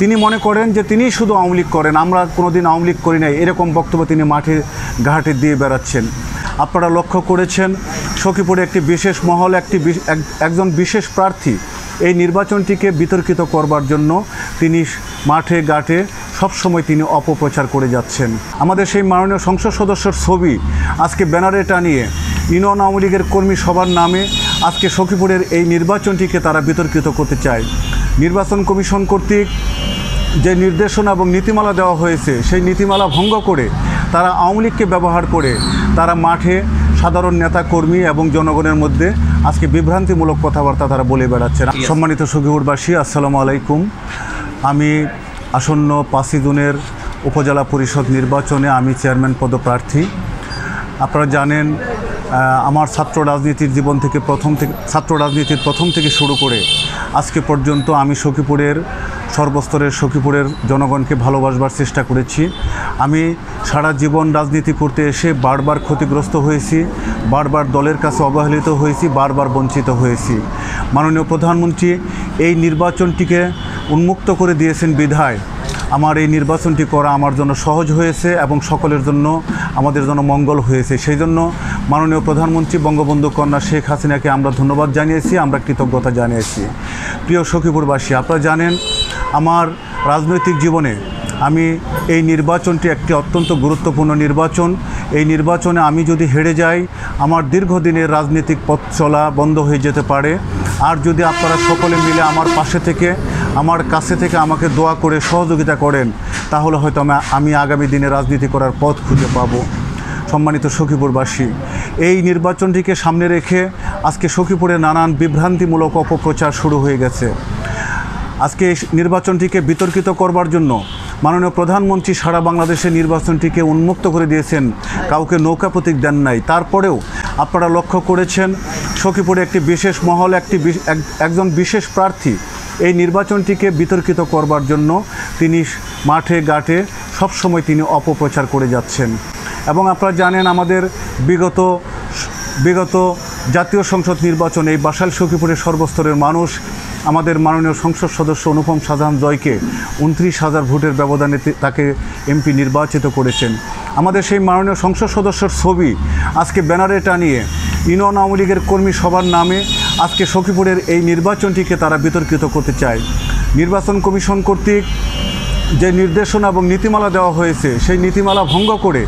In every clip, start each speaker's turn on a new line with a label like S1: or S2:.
S1: তিনি মনে করেন যে তিনিই শুধু আওয়ামী লীগ করেন, আমরা কোনোদিন আওয়ামী লীগ করি নাই, এরকম বক্তব্য তিনি মাঠে ঘাটে দিয়ে বেড়াচ্ছেন। আপনারা লক্ষ্য করেছেন সখীপুরে একটি বিশেষ মহল, একজন বিশেষ প্রার্থী এই নির্বাচনটিকে বিতর্কিত করবার জন্য তিনি মাঠে ঘাটে সবসময় তিনি অপপ্রচার করে যাচ্ছেন। আমাদের সেই মাননীয় সংসদ সদস্যর ছবি আজকে ব্যানারে টানিয়ে ইউনিয়ন আওয়ামী লীগের কর্মী সভার নামে আজকে সখীপুরের এই নির্বাচনটিকে তারা বিতর্কিত করতে চায়। নির্বাচন কমিশন কর্তৃক যে নির্দেশনা এবং নীতিমালা দেওয়া হয়েছে সেই নীতিমালা ভঙ্গ করে তারা আওয়ামী লীগকে ব্যবহার করে তারা মাঠে সাধারণ নেতা কর্মী এবং জনগণের মধ্যে আজকে বিভ্রান্তিমূলক কথাবার্তা তারা বলে বেড়াচ্ছেন। সম্মানিত সখীপুরবাসী, আসসালামু আলাইকুম। আমি আসন্ন 5 জুনের উপজেলা পরিষদ নির্বাচনে আমি চেয়ারম্যান পদপ্রার্থী। আপনারা জানেন আমার ছাত্র রাজনীতির প্রথম থেকে শুরু করে আজকে পর্যন্ত আমি সখীপুরের সর্বস্তরের সখীপুরের জনগণকে ভালোবাসবার চেষ্টা করেছি। আমি সারা জীবন রাজনীতি করতে এসে বারবার ক্ষতিগ্রস্ত হয়েছি, বারবার দলের কাছে অবহেলিত হয়েছি, বারবার বঞ্চিত হয়েছি। মাননীয় প্রধানমন্ত্রী এই নির্বাচনটিকে উন্মুক্ত করে দিয়েছেন বিধায় আমার এই নির্বাচনটি করা আমার জন্য সহজ হয়েছে এবং সকলের জন্য আমাদের জন্য মঙ্গল হয়েছে। সেই জন্য মাননীয় প্রধানমন্ত্রী বঙ্গবন্ধু কন্যা শেখ হাসিনাকে আমরা ধন্যবাদ জানিয়েছি, আমরা কৃতজ্ঞতা জানিয়েছি। প্রিয় সখীপুরবাসী, আপনারা জানেন আমার রাজনৈতিক জীবনে আমি এই নির্বাচনটি একটি অত্যন্ত গুরুত্বপূর্ণ নির্বাচন। এই নির্বাচনে আমি যদি হেরে যাই আমার দীর্ঘদিনের রাজনৈতিক পথ চলা বন্ধ হয়ে যেতে পারে। আর যদি আপনারা সকলে মিলে আমার পাশে থেকে আমার কাছে থেকে আমাকে দোয়া করে সহযোগিতা করেন তাহলে হয়তো আমি আগামী দিনে রাজনীতি করার পথ খুঁজে পাব। সম্মানিত সখীপুরবাসী, এই নির্বাচনটিকে সামনে রেখে আজকে সখীপুরে নানান বিভ্রান্তিমূলক অপপ্রচার শুরু হয়ে গেছে। আজকে এই নির্বাচনটিকে বিতর্কিত করবার জন্য মাননীয় প্রধানমন্ত্রী সারা বাংলাদেশে নির্বাচনটিকে উন্মুক্ত করে দিয়েছেন, কাউকে নৌকা প্রতীক দেন নাই। তারপরেও আপনারা লক্ষ্য করেছেন সখীপুরে একটি বিশেষ মহল, একজন বিশেষ প্রার্থী এই নির্বাচনটিকে বিতর্কিত করবার জন্য তিনি মাঠে ঘাটে সবসময় তিনি অপপ্রচার করে যাচ্ছেন। এবং আপনারা জানেন আমাদের বিগত জাতীয় সংসদ নির্বাচনে এই বাসাইল সখীপুরের সর্বস্তরের মানুষ আমাদের মাননীয় সংসদ সদস্য অনুপম শাহজাহান জয়কে 29,000 ভোটের ব্যবধানে তাকে এমপি নির্বাচিত করেছেন। আমাদের সেই মাননীয় সংসদ সদস্যর ছবি আজকে ব্যানারে টানিয়ে ইউনিয়ন আওয়ামী লীগের কর্মী সভার নামে আজকে সখীপুরের এই নির্বাচনটিকে তারা বিতর্কিত করতে চায়। নির্বাচন কমিশন কর্তৃক যে নির্দেশনা এবং নীতিমালা দেওয়া হয়েছে সেই নীতিমালা ভঙ্গ করে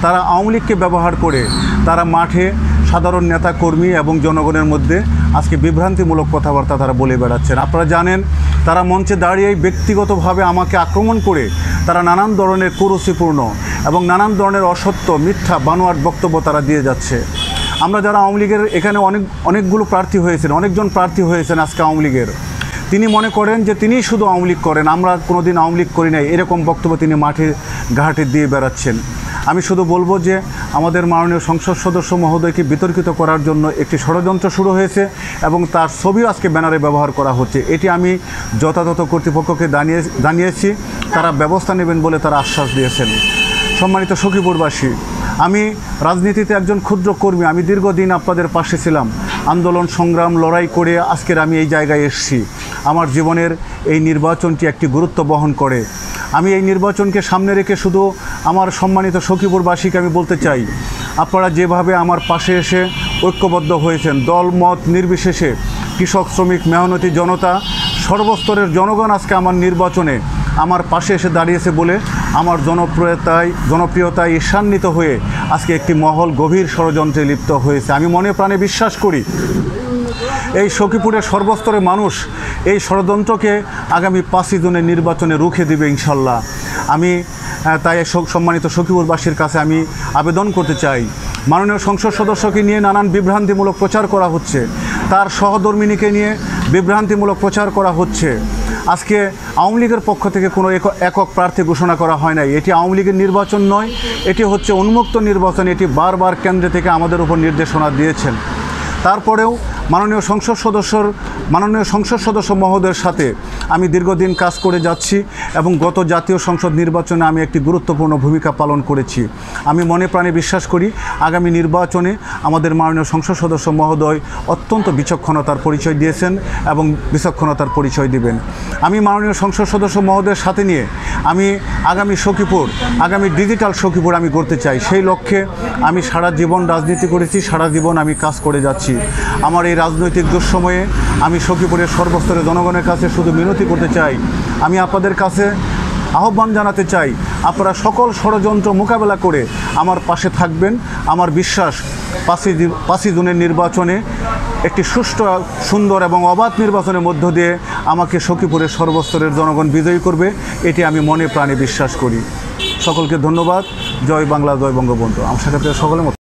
S1: তারা আওয়ামী লীগকে ব্যবহার করে তারা মাঠে সাধারণ নেতা কর্মী এবং জনগণের মধ্যে আজকে বিভ্রান্তিমূলক কথাবার্তা তারা বলে বেড়াচ্ছেন। আপনারা জানেন তারা মঞ্চে দাঁড়িয়েই ব্যক্তিগতভাবে আমাকে আক্রমণ করে তারা নানান ধরনের কুরুচিপূর্ণ এবং নানান ধরনের অসত্য মিথ্যা বানোয়াট বক্তব্য তারা দিয়ে যাচ্ছে। আমরা যারা আওয়ামী লীগের এখানে অনেকগুলো প্রার্থী হয়েছেন, অনেকজন প্রার্থী হয়েছেন আজকে আওয়ামী লীগের, তিনি মনে করেন যে তিনিই শুধু আওয়ামী লীগ করেন, আমরা কোনোদিন আওয়ামী লীগ করি নাই, এরকম বক্তব্য তিনি মাঠে ঘাটে দিয়ে বেড়াচ্ছেন। আমি শুধু বলবো যে আমাদের মাননীয় সংসদ সদস্য মহোদয়কে বিতর্কিত করার জন্য একটি ষড়যন্ত্র শুরু হয়েছে এবং তার ছবিও আজকে ব্যানারে ব্যবহার করা হচ্ছে। এটি আমি যথাযথ কর্তৃপক্ষকে জানিয়েছি, তারা ব্যবস্থা নেবেন বলে তারা আশ্বাস দিয়েছেন। সম্মানিত সখীপুরবাসী, আমি রাজনীতিতে একজন ক্ষুদ্র কর্মী, আমি দীর্ঘদিন আপনাদের পাশে ছিলাম, আন্দোলন সংগ্রাম লড়াই করে আজকের আমি এই জায়গায় এসেছি। আমার জীবনের এই নির্বাচনটি একটি গুরুত্ব বহন করে। আমি এই নির্বাচনকে সামনে রেখে শুধু আমার সম্মানিত সখীপুরবাসীকে আমি বলতে চাই, আপনারা যেভাবে আমার পাশে এসে ঐক্যবদ্ধ হয়েছেন, দল মত নির্বিশেষে কৃষক শ্রমিক মেহনতি জনতা সর্বস্তরের জনগণ আজকে আমার নির্বাচনে আমার পাশে এসে দাঁড়িয়েছে বলে আমার জনপ্রিয়তায় ঈর্ষান্বিত হয়ে আজকে একটি মহল গভীর ষড়যন্ত্রে লিপ্ত হয়েছে। আমি মনে প্রাণে বিশ্বাস করি এই সখীপুরের সর্বস্তরের মানুষ এই ষড়যন্ত্রকে আগামী 5 জুনের নির্বাচনে রুখে দেবে ইনশাল্লাহ। আমি তাই সম্মানিত সখীপুরবাসীর কাছে আমি আবেদন করতে চাই, মাননীয় সংসদ সদস্যকে নিয়ে নানান বিভ্রান্তিমূলক প্রচার করা হচ্ছে, তার সহধর্মিণীকে নিয়ে বিভ্রান্তিমূলক প্রচার করা হচ্ছে। আজকে আওয়ামী লীগের পক্ষ থেকে কোনো একক প্রার্থী ঘোষণা করা হয় নাই, এটি আওয়ামী লীগের নির্বাচন নয়, এটি হচ্ছে উন্মুক্ত নির্বাচন। এটি বারবার কেন্দ্র থেকে আমাদের উপর নির্দেশনা দিয়েছেন। তারপরেও মাননীয় সংসদ সদস্য মহোদয়ের সাথে আমি দীর্ঘদিন কাজ করে যাচ্ছি এবং গত জাতীয় সংসদ নির্বাচনে আমি একটি গুরুত্বপূর্ণ ভূমিকা পালন করেছি। আমি মনে প্রাণে বিশ্বাস করি আগামী নির্বাচনে আমাদের মাননীয় সংসদ সদস্য মহোদয় অত্যন্ত বিচক্ষণতার পরিচয় দিয়েছেন এবং বিচক্ষণতার পরিচয় দিবেন। আমি মাননীয় সংসদ সদস্য মহোদয়ের সাথে নিয়ে আমি আগামী ডিজিটাল সখীপুর আমি করতে চাই। সেই লক্ষ্যে আমি সারা জীবন রাজনীতি করেছি, সারা জীবন আমি কাজ করে যাচ্ছি। আমার এই রাজনৈতিক দুঃসময়ে আমি সখীপুরের সর্বস্তরের জনগণের কাছে শুধু মিনতি করতে চাই, আমি আপনাদের কাছে আহ্বান জানাতে চাই, আপনারা সকল ষড়যন্ত্র মোকাবেলা করে আমার পাশে থাকবেন। আমার বিশ্বাস 5ই জুনের নির্বাচনে একটি সুষ্ঠু, সুন্দর এবং অবাধ নির্বাচনের মধ্য দিয়ে আমাকে সখীপুরের সর্বস্তরের জনগণ বিজয়ী করবে, এটি আমি মনে প্রাণে বিশ্বাস করি। সকলকে ধন্যবাদ। জয় বাংলা, জয় বঙ্গবন্ধু। আমার সাথে সকলের মতো।